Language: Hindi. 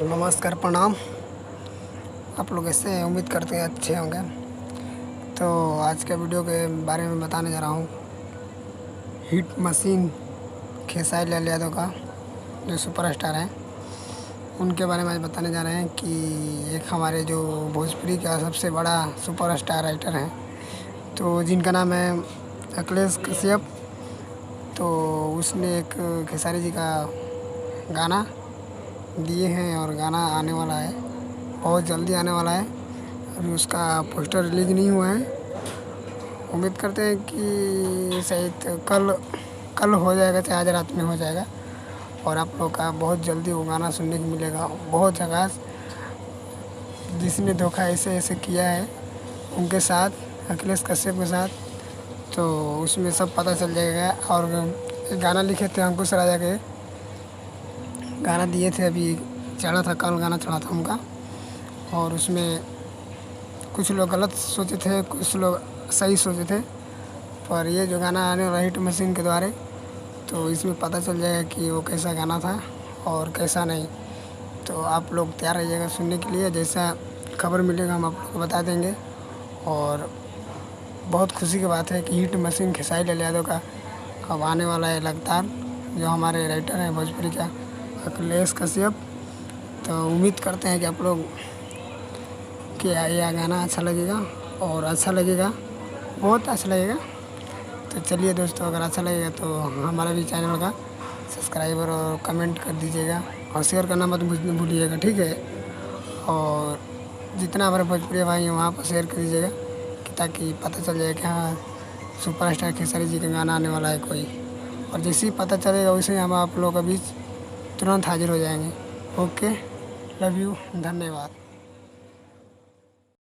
नमस्कार, प्रणाम। आप लोग ऐसे हैं, उम्मीद करते हैं अच्छे होंगे। तो आज के वीडियो के बारे में बताने जा रहा हूँ हिट मशीन खेसारी लाल यादव का, जो सुपरस्टार हैं, उनके बारे में आज बताने जा रहे हैं कि एक हमारे जो भोजपुरी का सबसे बड़ा सुपरस्टार राइटर हैं, तो जिनका नाम है अखिलेश कश्यप। तो उसने एक खेसारी जी का गाना दिए हैं और गाना आने वाला है, बहुत जल्दी आने वाला है। अभी उसका पोस्टर रिलीज़ नहीं हुआ है। उम्मीद करते हैं कि शायद कल हो जाएगा, चाहे आज रात में हो जाएगा। और आप लोग का बहुत जल्दी वो गाना सुनने को मिलेगा। बहुत झकास, जिसने धोखा ऐसे ऐसे किया है उनके साथ, अखिलेश कश्यप के साथ, तो उसमें सब पता चल जाएगा। और गाना लिखे थे अंकुश राजा के, गाना दिए थे, अभी चढ़ा था, कल गाना चढ़ा था उनका। और उसमें कुछ लोग गलत सोचे थे, कुछ लोग सही सोचे थे। पर ये जो गाना आने वाला हिट मशीन के द्वारा, तो इसमें पता चल जाएगा कि वो कैसा गाना था और कैसा नहीं। तो आप लोग तैयार रहिएगा सुनने के लिए। जैसा खबर मिलेगा हम आप लोग को बता देंगे। और बहुत खुशी की बात है कि हिट मशीन खेसारी लाल यादव का अब आने वाला है लगातार, जो हमारे राइटर हैं भोजपुरी का अखिलेश कश्यप। तो उम्मीद करते हैं कि आप लोग कि यह गाना अच्छा लगेगा, और अच्छा लगेगा, बहुत अच्छा लगेगा। तो चलिए दोस्तों, अगर अच्छा लगेगा तो हमारा भी चैनल का सब्सक्राइबर और कमेंट कर दीजिएगा, और शेयर करना मत भूलिएगा, ठीक है। और जितना हमारे भोजपुरी भाई हैं वहाँ पर शेयर कर दीजिएगा, ताकि पता चल जाए कि हाँ, सुपरस्टार खेसारी जी का गाना आने वाला है कोई। और जैसे ही पता चलेगा वैसे ही हम आप लोगों के बीच तुरंत हाजिर हो जाएंगे। ओके, लव यू, धन्यवाद।